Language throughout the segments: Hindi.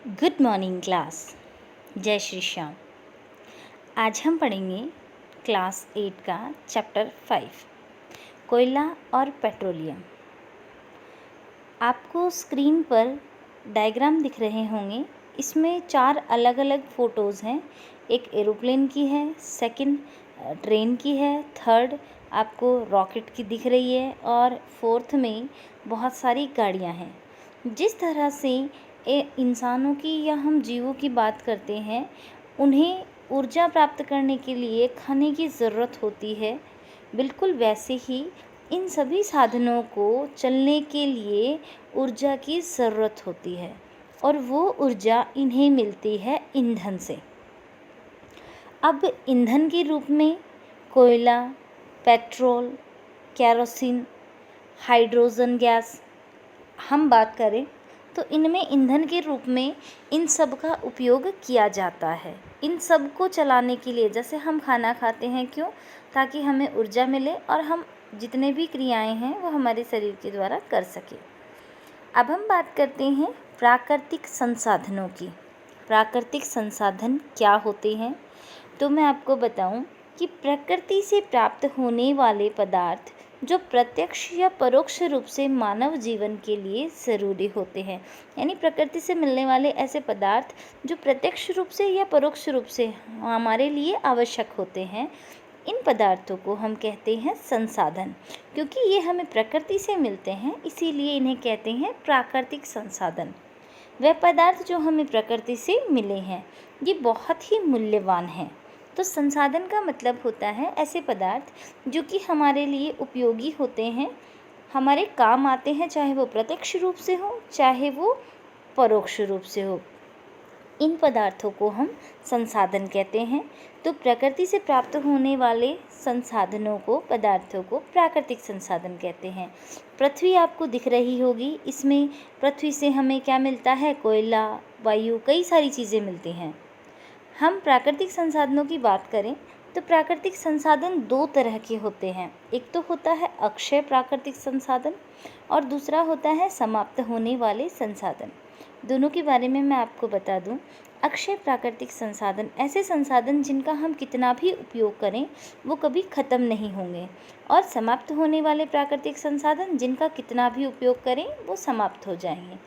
Good morning class. जय श्री श्याम। आज हम पढ़ेंगे क्लास 8 का चैप्टर 5 कोयला और पेट्रोलियम। आपको स्क्रीन पर डायग्राम दिख रहे होंगे। इसमें 4 अलग अलग फ़ोटोज़ हैं। एक एरोप्लेन की है, सेकंड ट्रेन की है, थर्ड आपको रॉकेट की दिख रही है और फोर्थ में बहुत सारी गाड़ियां हैं। जिस तरह से इंसानों की या हम जीवों की बात करते हैं, उन्हें ऊर्जा प्राप्त करने के लिए खाने की ज़रूरत होती है, बिल्कुल वैसे ही इन सभी साधनों को चलने के लिए ऊर्जा की ज़रूरत होती है और वो ऊर्जा इन्हें मिलती है ईंधन से। अब ईंधन के रूप में कोयला, पेट्रोल, केरोसिन, हाइड्रोजन गैस हम बात करें तो इनमें ईंधन के रूप में इन सब का उपयोग किया जाता है। इन सब को चलाने के लिए, जैसे हम खाना खाते हैं, क्यों? ताकि हमें ऊर्जा मिले और हम जितने भी क्रियाएं हैं वो हमारे शरीर के द्वारा कर सके। अब हम बात करते हैं प्राकृतिक संसाधनों की। प्राकृतिक संसाधन क्या होते हैं? तो मैं आपको बताऊं कि प्रकृति से प्राप्त होने वाले पदार्थ जो प्रत्यक्ष या परोक्ष रूप से मानव जीवन के लिए ज़रूरी होते हैं, यानी प्रकृति से मिलने वाले ऐसे पदार्थ जो प्रत्यक्ष रूप से या परोक्ष रूप से हमारे लिए आवश्यक होते हैं, इन पदार्थों को हम कहते हैं संसाधन। क्योंकि ये हमें प्रकृति से मिलते हैं, इसीलिए इन्हें कहते हैं प्राकृतिक संसाधन। वह पदार्थ जो हमें प्रकृति से मिले हैं, ये बहुत ही मूल्यवान हैं। तो संसाधन का मतलब होता है ऐसे पदार्थ जो कि हमारे लिए उपयोगी होते हैं, हमारे काम आते हैं, चाहे वो प्रत्यक्ष रूप से हो चाहे वो परोक्ष रूप से हो। इन पदार्थों को हम संसाधन कहते हैं। तो प्रकृति से प्राप्त होने वाले संसाधनों को, पदार्थों को प्राकृतिक संसाधन कहते हैं। पृथ्वी आपको दिख रही होगी। इसमें पृथ्वी से हमें क्या मिलता है? कोयला, वायु, कई सारी चीज़ें मिलती हैं। हम प्राकृतिक संसाधनों की बात करें तो प्राकृतिक संसाधन 2 तरह के होते हैं। एक तो होता है अक्षय प्राकृतिक संसाधन और दूसरा होता है समाप्त होने वाले संसाधन। दोनों के बारे में मैं आपको बता दूं। अक्षय प्राकृतिक संसाधन ऐसे संसाधन जिनका हम कितना भी उपयोग करें वो कभी ख़त्म नहीं होंगे, और समाप्त होने वाले प्राकृतिक संसाधन जिनका कितना भी उपयोग करें वो समाप्त हो जाएंगे।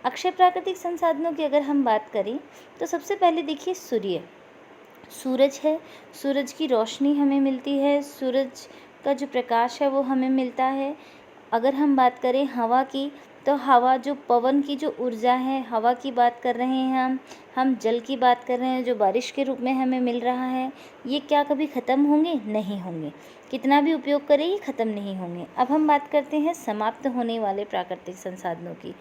अक्षय प्राकृतिक संसाधनों की अगर हम बात करें तो सबसे पहले देखिए सूरज है। सूरज की रोशनी हमें मिलती है, सूरज का जो प्रकाश है वो हमें मिलता है। अगर हम बात करें हवा की, तो हवा, जो पवन की जो ऊर्जा है, हवा की बात कर रहे हैं हम जल की बात कर रहे हैं जो बारिश के रूप में हमें मिल रहा है। ये क्या कभी ख़त्म होंगे? नहीं होंगे। कितना भी उपयोग करें ये ख़त्म नहीं होंगे। अब हम बात करते हैं समाप्त होने वाले प्राकृतिक संसाधनों की।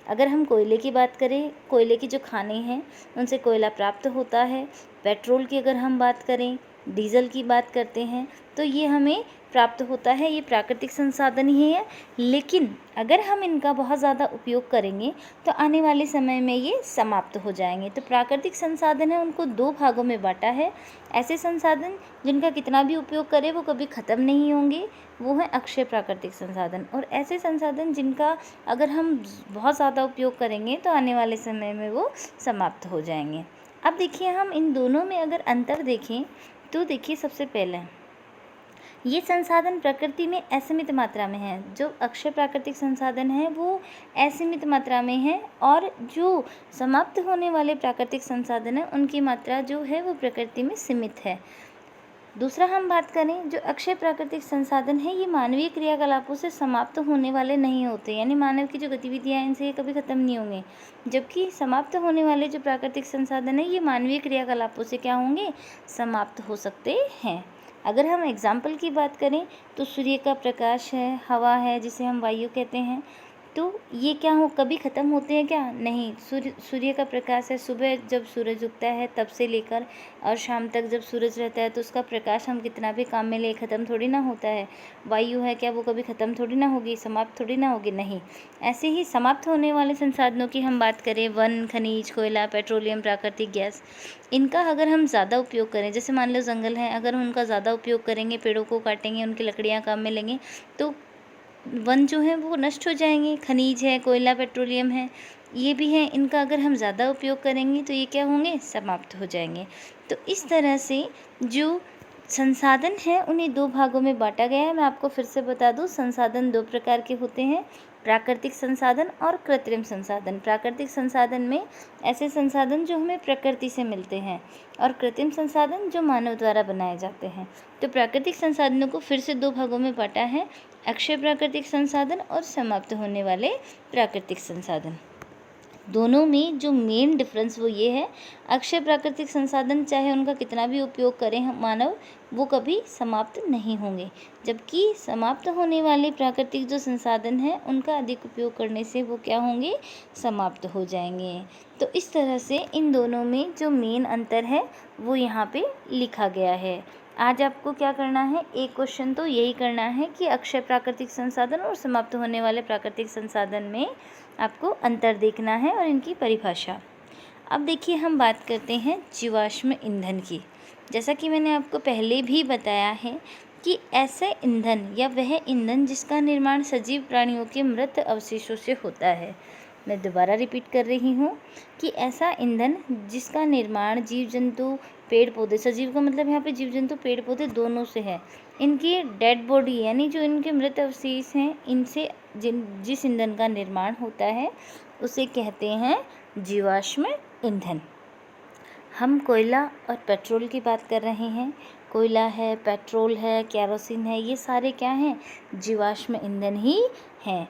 अगर हम कोयले की बात करें, कोयले की जो खानें हैं उनसे कोयला प्राप्त होता है। पेट्रोल की अगर हम बात करें, डीजल की बात करते हैं, तो ये हमें प्राप्त होता है, ये प्राकृतिक संसाधन ही है। लेकिन अगर हम इनका बहुत ज़्यादा उपयोग करेंगे तो आने वाले समय में ये समाप्त हो जाएंगे। तो प्राकृतिक संसाधन है, उनको 2 भागों में बांटा है। ऐसे संसाधन जिनका कितना भी उपयोग करें वो कभी ख़त्म नहीं होंगे, वो है अक्षय प्राकृतिक संसाधन। और ऐसे संसाधन जिनका अगर हम बहुत ज़्यादा उपयोग करेंगे तो आने वाले समय में वो समाप्त हो जाएंगे। अब देखिए, हम इन दोनों में अगर अंतर देखें तो देखिए, सबसे पहले ये संसाधन प्रकृति में असीमित मात्रा में हैं। जो अक्षय प्राकृतिक संसाधन है वो असीमित मात्रा में है, और जो समाप्त होने वाले प्राकृतिक संसाधन है उनकी मात्रा जो है वो प्रकृति में सीमित है। दूसरा हम बात करें, जो अक्षय प्राकृतिक संसाधन है ये मानवीय क्रियाकलापों से समाप्त होने वाले नहीं होते, यानी मानव की जो गतिविधियाँ हैं इनसे ये कभी ख़त्म नहीं होंगे। जबकि समाप्त होने वाले जो प्राकृतिक संसाधन है ये मानवीय क्रियाकलापों से क्या होंगे? समाप्त हो सकते हैं। अगर हम एग्जाम्पल की बात करें तो सूर्य का प्रकाश है, हवा है जिसे हम वायु कहते हैं, तो ये क्या हो, कभी ख़त्म होते हैं क्या? नहीं। सूर्य का प्रकाश है, सुबह जब सूरज उगता है तब से लेकर और शाम तक जब सूरज रहता है तो उसका प्रकाश हम कितना भी काम में ले, ख़त्म थोड़ी ना होता है। वायु है, क्या वो कभी ख़त्म थोड़ी ना होगी, समाप्त थोड़ी ना होगी? नहीं। ऐसे ही समाप्त होने वाले संसाधनों की हम बात करें, वन, खनिज, कोयला, पेट्रोलियम, प्राकृतिक गैस, इनका अगर हम ज़्यादा उपयोग करें, जैसे मान लो जंगल है, अगर हम उनका ज़्यादा उपयोग करेंगे, पेड़ों को काटेंगे, उनकी लकड़ियाँ काम में लेंगे, तो वन जो है वो नष्ट हो जाएंगे। खनिज है, कोयला, पेट्रोलियम है, ये भी हैं, इनका अगर हम ज़्यादा उपयोग करेंगे तो ये क्या होंगे, समाप्त हो जाएंगे। तो इस तरह से जो संसाधन है उन्हें दो भागों में बांटा गया है। मैं आपको फिर से बता दूं, संसाधन दो प्रकार के होते हैं, प्राकृतिक संसाधन और कृत्रिम संसाधन। प्राकृतिक संसाधन में ऐसे संसाधन जो हमें प्रकृति से मिलते हैं, और कृत्रिम संसाधन जो मानव द्वारा बनाए जाते हैं। तो प्राकृतिक संसाधनों को फिर से दो भागों में बांटा है, अक्षय प्राकृतिक संसाधन और समाप्त होने वाले प्राकृतिक संसाधन। दोनों में जो मेन डिफरेंस वो ये है, अक्षय प्राकृतिक संसाधन चाहे उनका कितना भी उपयोग करें हम मानव, वो कभी समाप्त नहीं होंगे, जबकि समाप्त होने वाले प्राकृतिक जो संसाधन हैं उनका अधिक उपयोग करने से वो क्या होंगे, समाप्त हो जाएंगे। तो इस तरह से इन दोनों में जो मेन अंतर है वो यहाँ पे लिखा गया है। आज आपको क्या करना है, एक क्वेश्चन तो यही करना है कि अक्षय प्राकृतिक संसाधन और समाप्त होने वाले प्राकृतिक संसाधन में आपको अंतर देखना है और इनकी परिभाषा। अब देखिए हम बात करते हैं जीवाश्म ईंधन की। जैसा कि मैंने आपको पहले भी बताया है कि ऐसा ईंधन या वह ईंधन जिसका निर्माण सजीव प्राणियों के मृत अवशेषों से होता है। मैं दोबारा रिपीट कर रही हूँ कि ऐसा ईंधन जिसका निर्माण जीव जंतु, पेड़ पौधे, सजीव का मतलब यहाँ पे जीव जंतु पेड़ पौधे दोनों से है, इनकी डेड बॉडी यानी जो इनके मृत अवशेष हैं, इनसे जिस ईंधन का निर्माण होता है उसे कहते हैं जीवाश्म ईंधन। हम कोयला और पेट्रोल की बात कर रहे हैं। कोयला है, पेट्रोल है, केरोसिन है, ये सारे क्या हैं, जीवाश्म ईंधन ही हैं।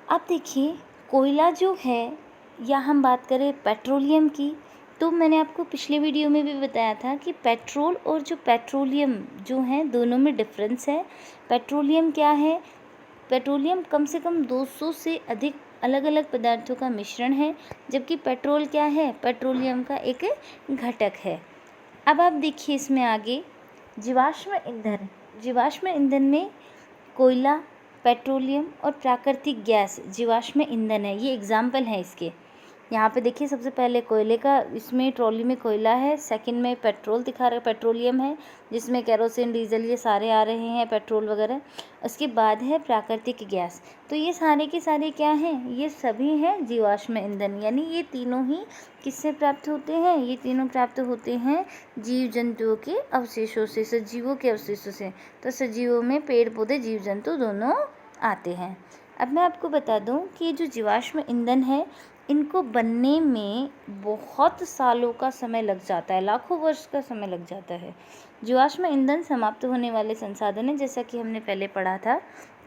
अब देखिए कोयला जो है, या हम बात करें पेट्रोलियम की, तो मैंने आपको पिछले वीडियो में भी बताया था कि पेट्रोल और जो पेट्रोलियम जो हैं दोनों में डिफरेंस है। पेट्रोलियम क्या है, पेट्रोलियम कम से कम 200 से अधिक अलग अलग पदार्थों का मिश्रण है, जबकि पेट्रोल क्या है, पेट्रोलियम का एक घटक है। अब आप देखिए इसमें आगे जीवाश्म ईंधन। जीवाश्म ईंधन में कोयला, पेट्रोलियम और प्राकृतिक गैस जीवाश्म ईंधन है। ये एग्जाम्पल है इसके। यहाँ पे देखिए सबसे पहले कोयले का, इसमें ट्रॉली में कोयला है, सेकंड में पेट्रोल दिखा रहा है, पेट्रोलियम है जिसमें केरोसिन, डीजल ये सारे आ रहे हैं, पेट्रोल वगैरह। उसके बाद है प्राकृतिक गैस। तो ये सारे के सारे क्या हैं, ये सभी हैं जीवाश्म ईंधन। यानी ये तीनों ही किससे प्राप्त होते हैं, ये तीनों प्राप्त होते हैं जीव जंतुओं के अवशेषों से, सजीवों के अवशेषों से। तो सजीवों में पेड़ पौधे, जीव जंतु दोनों आते हैं। अब मैं आपको बता दूं कि जो जीवाश्म ईंधन है इनको बनने में बहुत सालों का समय लग जाता है, लाखों वर्ष का समय लग जाता है। जीवाश्म ईंधन समाप्त होने वाले संसाधन है, जैसा कि हमने पहले पढ़ा था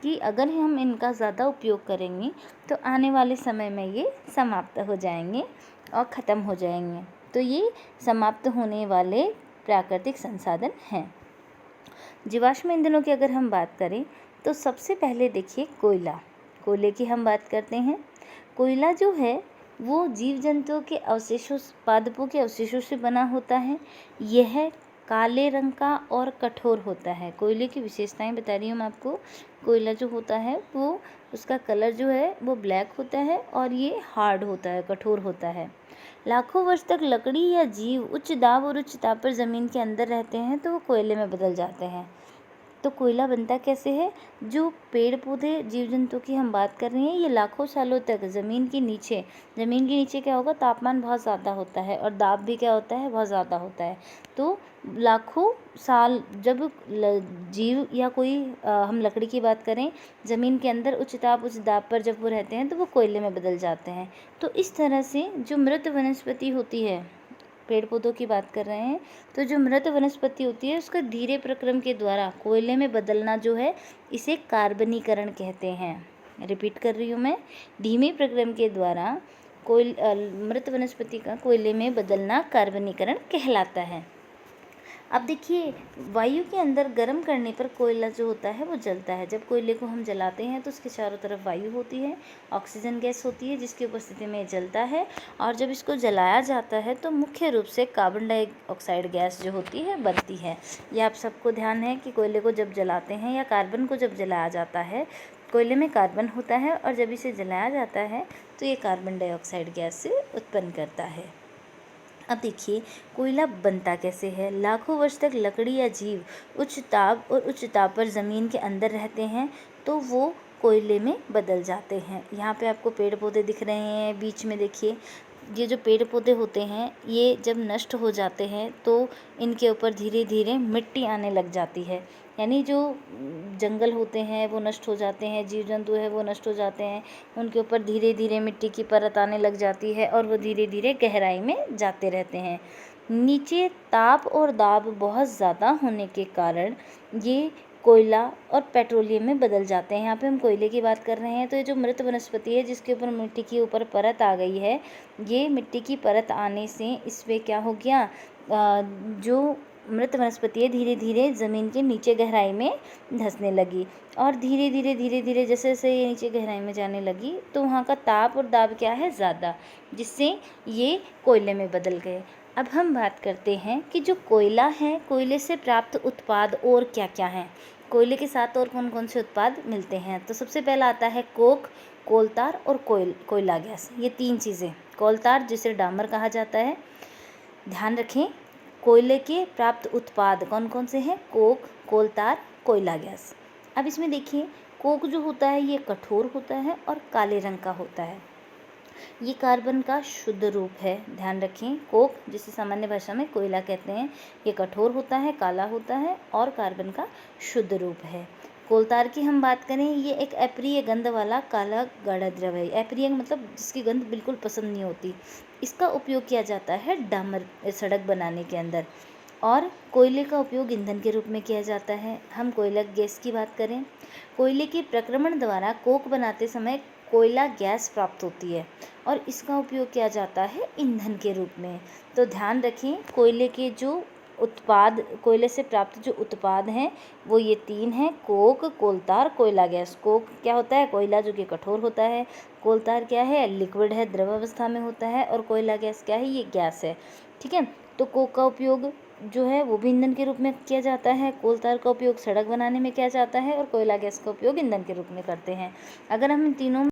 कि अगर हम इनका ज़्यादा उपयोग करेंगे तो आने वाले समय में ये समाप्त हो जाएंगे और ख़त्म हो जाएंगे। तो ये समाप्त होने वाले प्राकृतिक संसाधन हैं। जीवाश्म ईंधनों की अगर हम बात करें तो सबसे पहले देखिए कोयला। कोयले की हम बात करते हैं। कोयला जो है वो जीव जंतुओं के अवशेषों, पादपों के अवशेषों से बना होता है। यह काले रंग का और कठोर होता है। कोयले की विशेषताएं बता रही हूँ मैं आपको। कोयला जो होता है वो, उसका कलर जो है वो ब्लैक होता है और ये हार्ड होता है, कठोर होता है। लाखों वर्ष तक लकड़ी या जीव उच्च दाब और उच्च ताप पर ज़मीन के अंदर रहते हैं तो वो कोयले में बदल जाते हैं। तो कोयला बनता कैसे है, जो पेड़ पौधे, जीव जंतु की हम बात कर रहे हैं, ये लाखों सालों तक ज़मीन के नीचे क्या होगा, तापमान बहुत ज़्यादा होता है और दाब भी क्या होता है, बहुत ज़्यादा होता है। तो लाखों साल जब जीव या कोई हम लकड़ी की बात करें, ज़मीन के अंदर उच्च ताप उच्च दाब पर जब वो रहते हैं तो वो कोयले में बदल जाते हैं। तो इस तरह से जो मृत वनस्पति होती है, पेड़ पौधों की बात कर रहे हैं, तो जो मृत वनस्पति होती है उसका धीरे प्रक्रम के द्वारा कोयले में बदलना जो है, इसे कार्बनीकरण कहते हैं। रिपीट कर रही हूँ मैं, धीमे प्रक्रम के द्वारा मृत वनस्पति का कोयले में बदलना कार्बनीकरण कहलाता है। अब देखिए वायु के अंदर गर्म करने पर कोयला जो होता है वो जलता है। जब कोयले को हम जलाते हैं तो उसके चारों तरफ वायु होती है, ऑक्सीजन गैस होती है जिसकी उपस्थिति में जलता है, और जब इसको जलाया जाता है तो मुख्य रूप से कार्बन डाइऑक्साइड गैस जो होती है बनती है। यह आप सबको ध्यान है कि कोयले को जब जलाते हैं या कार्बन को जब जलाया जाता है, कोयले में कार्बन होता है और जब इसे जलाया जाता है तो ये कार्बन डाइऑक्साइड गैस से उत्पन्न करता है। अब देखिए कोयला बनता कैसे है। लाखों वर्ष तक लकड़ी या जीव उच्च ताप और उच्च ताप पर ज़मीन के अंदर रहते हैं तो वो कोयले में बदल जाते हैं। यहाँ पे आपको पेड़ पौधे दिख रहे हैं, बीच में देखिए ये जो पेड़ पौधे होते हैं ये जब नष्ट हो जाते हैं तो इनके ऊपर धीरे धीरे मिट्टी आने लग जाती है। यानी जो जंगल होते हैं वो नष्ट हो जाते हैं, जीव जंतु है वो नष्ट हो जाते हैं, उनके ऊपर धीरे धीरे मिट्टी की परत आने लग जाती है और वो धीरे धीरे गहराई में जाते रहते हैं। नीचे ताप और दाब बहुत ज़्यादा होने के कारण ये कोयला और पेट्रोलियम में बदल जाते हैं। यहाँ पे हम कोयले की बात कर रहे हैं, तो ये जो मृत वनस्पति है जिसके ऊपर मिट्टी की ऊपर परत आ गई है, ये मिट्टी की परत आने से इसमें क्या हो गया, जो मृत वनस्पति है धीरे धीरे ज़मीन के नीचे गहराई में धंसने लगी और धीरे धीरे जैसे जैसे ये नीचे गहराई में जाने लगी तो वहाँ का ताप और दाब क्या है, ज़्यादा, जिससे ये कोयले में बदल गए। अब हम बात करते हैं कि जो कोयला है, कोयले से प्राप्त उत्पाद और क्या क्या हैं। कोयले के साथ और कौन कौन से उत्पाद मिलते हैं, तो सबसे पहला आता है कोक, कोलतार और कोयला गैस। ये 3 चीज़ें, कोलतार जिसे डामर कहा जाता है। ध्यान रखें, कोयले के प्राप्त उत्पाद कौन कौन से हैं, कोक, कोलतार, कोयला गैस। अब इसमें देखिए कोक जो होता है ये कठोर होता है और काले रंग का होता है, ये कार्बन का शुद्ध रूप है। ध्यान रखें, कोक जिसे सामान्य भाषा में कोयला कहते हैं, ये कठोर होता है, काला होता है और कार्बन का शुद्ध रूप है। कोलतार की हम बात करें, ये एक अप्रिय गंध वाला काला गाढ़ा द्रव है। अप्रिय मतलब जिसकी गंध बिल्कुल पसंद नहीं होती। इसका उपयोग किया जाता है डामर सड़क बनाने के अंदर, और कोयले का उपयोग ईंधन के रूप में किया जाता है। हम कोयला गैस की बात करें, कोयले के प्रक्रमण द्वारा कोक बनाते समय कोयला गैस प्राप्त होती है और इसका उपयोग किया जाता है ईंधन के रूप में। तो ध्यान रखें, कोयले के जो उत्पाद, कोयले से प्राप्त जो उत्पाद हैं वो ये 3 हैं, कोक, कोलतार, कोयला गैस। कोक क्या होता है, कोयला जो कि कठोर होता है। कोलतार क्या है, लिक्विड है, द्रव अवस्था में होता है। और कोयला गैस क्या है, ये गैस है। ठीक है, तो कोक का उपयोग जो है वो भी ईंधन के रूप में किया जाता है, कोलतार का उपयोग सड़क बनाने में किया जाता है और कोयला गैस का उपयोग ईंधन के रूप में करते हैं। अगर हम इन तीनों